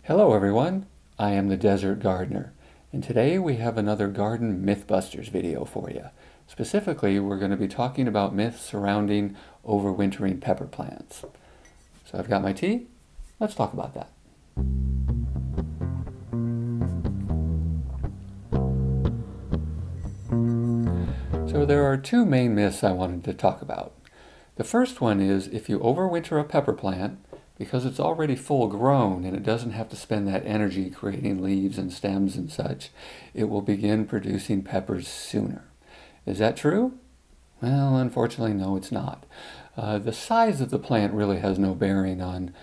Hello everyone, I am the Desert Gardener, and today we have another Garden Mythbusters video for you. Specifically, we're going to be talking about myths surrounding overwintering pepper plants. So I've got my tea, let's talk about that. So there are two main myths I wanted to talk about. The first one is if you overwinter a pepper plant, because it's already full grown and it doesn't have to spend that energy creating leaves and stems and such, it will begin producing peppers sooner. Is that true? Well, unfortunately, no, it's not. The size of the plant really has no bearing on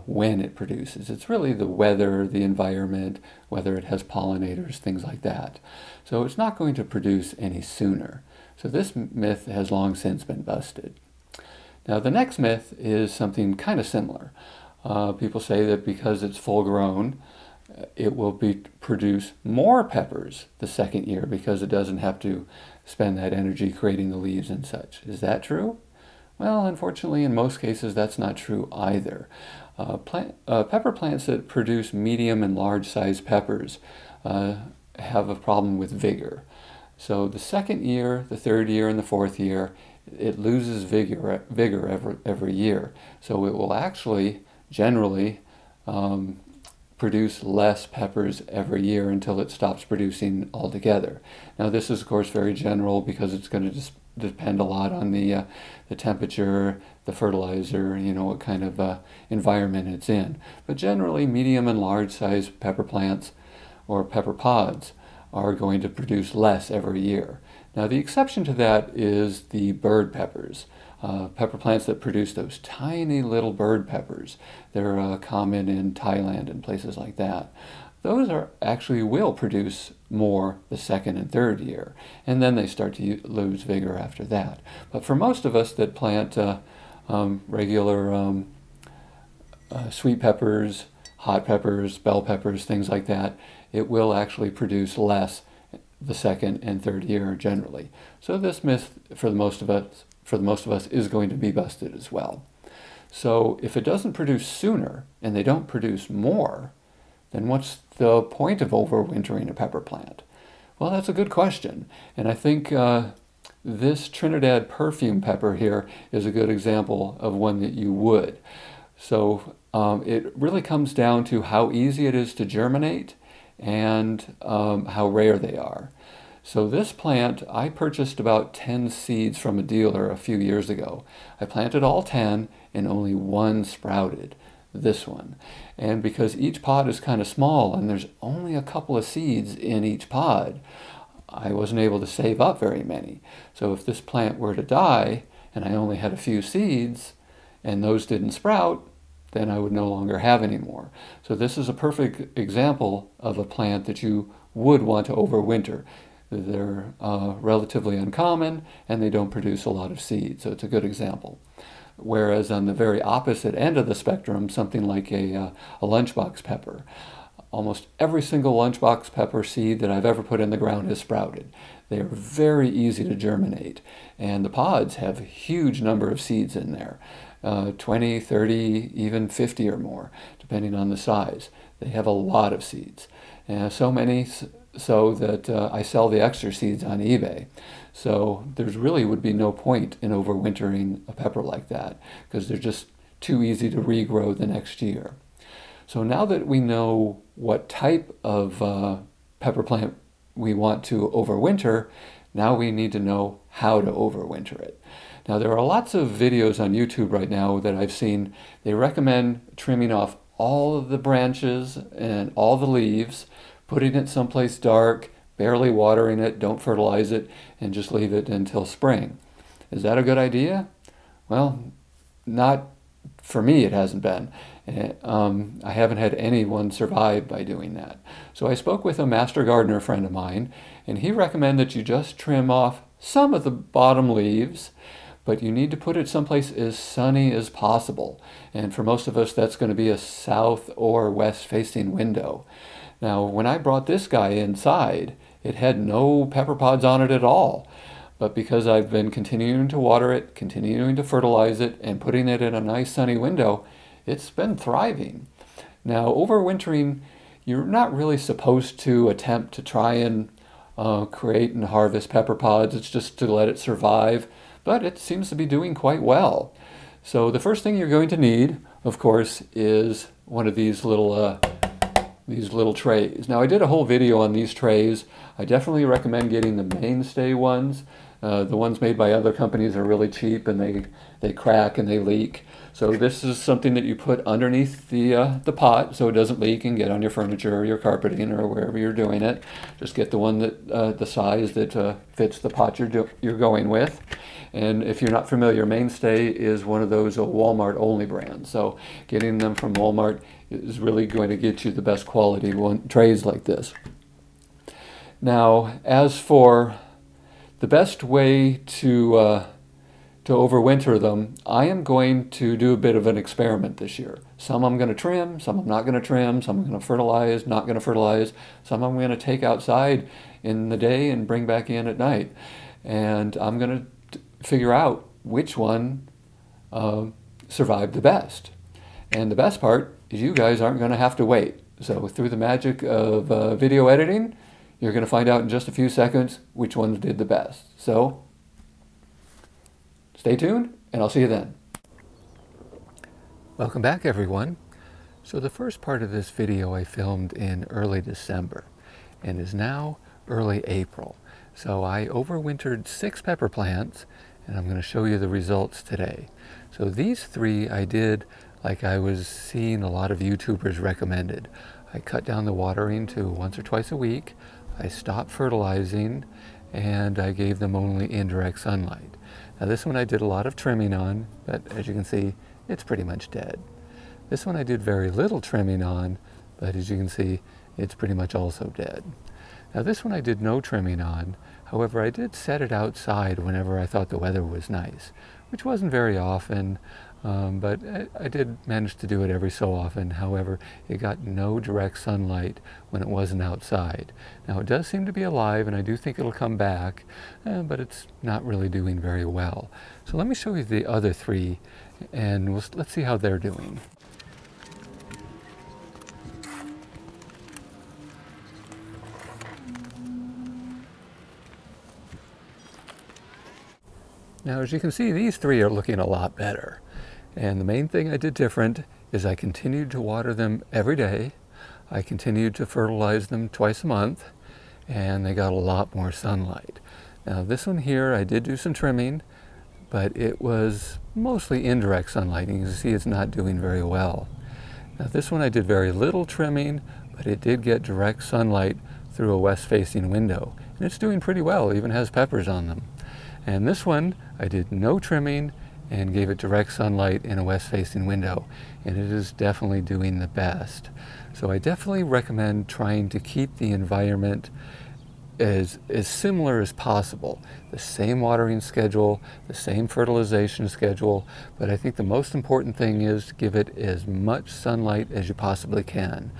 when it produces. It's really the weather, the environment, whether it has pollinators, things like that. So it's not going to produce any sooner. So this myth has long since been busted. Now the next myth is something kind of similar. People say that because it's full grown, it will produce more peppers the second year because it doesn't have to spend that energy creating the leaves and such. Is that true? Well, unfortunately, in most cases, that's not true either. Pepper plants that produce medium and large sized peppers have a problem with vigor. So the second year, the third year, and the fourth year, it loses vigor every year. So it will actually generally produce less peppers every year until it stops producing altogether. Now this is of course very general because it's going to just depend a lot on the temperature, the fertilizer, what kind of environment it's in. But generally medium and large size pepper plants or pepper pods are going to produce less every year. Now the exception to that is the bird peppers, pepper plants that produce those tiny little bird peppers. They're common in Thailand and places like that. Those actually will produce more the second and third year, and then they start to lose vigor after that. But for most of us that plant regular sweet peppers, hot peppers, bell peppers, things like that, it will actually produce less the second and third year generally. So this myth for the most of us is going to be busted as well. So if it doesn't produce sooner and they don't produce more, then what's the point of overwintering a pepper plant? Well, that's a good question, and I think this Trinidad perfume pepper here is a good example of one that you would. So it really comes down to how easy it is to germinate and how rare they are. So this plant, I purchased about 10 seeds from a dealer a few years ago. I planted all 10 and only one sprouted, this one. And because each pod is kind of small and there's only a couple of seeds in each pod, I wasn't able to save up very many. So if this plant were to die and I only had a few seeds and those didn't sprout, then I would no longer have any more. So this is a perfect example of a plant that you would want to overwinter. They're relatively uncommon and they don't produce a lot of seeds, so it's a good example. Whereas on the very opposite end of the spectrum, something like a lunchbox pepper, almost every single lunchbox pepper seed that I've ever put in the ground has sprouted. They are very easy to germinate, and the pods have a huge number of seeds in there. 20, 30, even 50 or more, depending on the size. They have a lot of seeds. So many so that I sell the extra seeds on eBay. So there's really would be no point in overwintering a pepper like that because they're just too easy to regrow the next year. So now that we know what type of pepper plant we want to overwinter, now we need to know how to overwinter it. Now there are lots of videos on YouTube right now that I've seen. They recommend trimming off all of the branches and all the leaves, putting it someplace dark, barely watering it, don't fertilize it, and just leave it until spring. Is that a good idea? Well, not for me, it hasn't been. I haven't had anyone survive by doing that. So I spoke with a master gardener friend of mine, and he recommended that you just trim off some of the bottom leaves, but you need to put it someplace as sunny as possible. And for most of us, that's going to be a south or west facing window. Now, when I brought this guy inside, it had no pepper pods on it at all. But because I've been continuing to water it, continuing to fertilize it, and putting it in a nice sunny window, it's been thriving. Now, overwintering, you're not really supposed to attempt to try and create and harvest pepper pods. It's just to let it survive, but it seems to be doing quite well. So the first thing you're going to need, of course, is one of these little trays. Now, I did a whole video on these trays. I definitely recommend getting the mainstay ones. The ones made by other companies are really cheap and they crack and they leak. So this is something that you put underneath the pot so it doesn't leak and get on your furniture or your carpeting or wherever you're doing it. Just get the one that the size that fits the pot you're going with. And if you're not familiar, Mainstay is one of those Walmart only brands. So getting them from Walmart is really going to get you the best quality trays like this. Now, as for the best way to overwinter them, I am going to do a bit of an experiment this year. Some I'm going to trim, some I'm not going to trim, some I'm going to fertilize, not going to fertilize, some I'm going to take outside in the day and bring back in at night. And I'm going to figure out which one survived the best. And the best part is you guys aren't going to have to wait. So through the magic of video editing, you're going to find out in just a few seconds which ones did the best. So stay tuned, and I'll see you then. Welcome back, everyone. So the first part of this video I filmed in early December, and is now early April. So I overwintered 6 pepper plants, and I'm going to show you the results today. So these 3 I did like I was seeing a lot of YouTubers recommended. I cut down the watering to once or twice a week, I stopped fertilizing, and I gave them only indirect sunlight. Now this one I did a lot of trimming on, but as you can see, it's pretty much dead. This one I did very little trimming on, but as you can see, it's pretty much also dead. Now this one I did no trimming on, however I did set it outside whenever I thought the weather was nice, which wasn't very often, but I did manage to do it every so often. However, it got no direct sunlight when it wasn't outside. Now it does seem to be alive, and I do think it'll come back, but it's not really doing very well. So let me show you the other 3, and let's see how they're doing. Now, as you can see, these 3 are looking a lot better. And the main thing I did different is I continued to water them every day. I continued to fertilize them twice a month, and they got a lot more sunlight. Now this one here, I did do some trimming, but it was mostly indirect sunlight, and you can see it's not doing very well. Now this one I did very little trimming, but it did get direct sunlight through a west-facing window, and it's doing pretty well, it even has peppers on them. And this one, I did no trimming and gave it direct sunlight in a west-facing window, and it is definitely doing the best. So I definitely recommend trying to keep the environment as similar as possible. The same watering schedule, the same fertilization schedule, but I think the most important thing is to give it as much sunlight as you possibly can.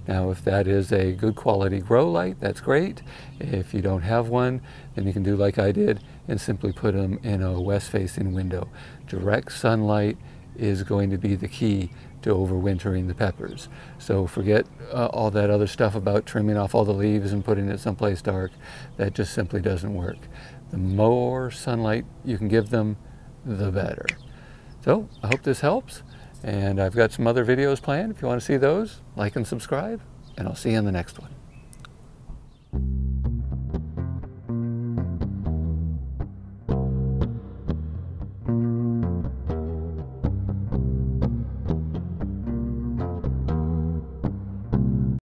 Now, if that is a good quality grow light, that's great. If you don't have one, then you can do like I did and simply put them in a west-facing window. Direct sunlight is going to be the key to overwintering the peppers. So forget all that other stuff about trimming off all the leaves and putting it someplace dark. That just simply doesn't work. The more sunlight you can give them, the better. So I hope this helps, and I've got some other videos planned. If you want to see those, like and subscribe, and I'll see you in the next one.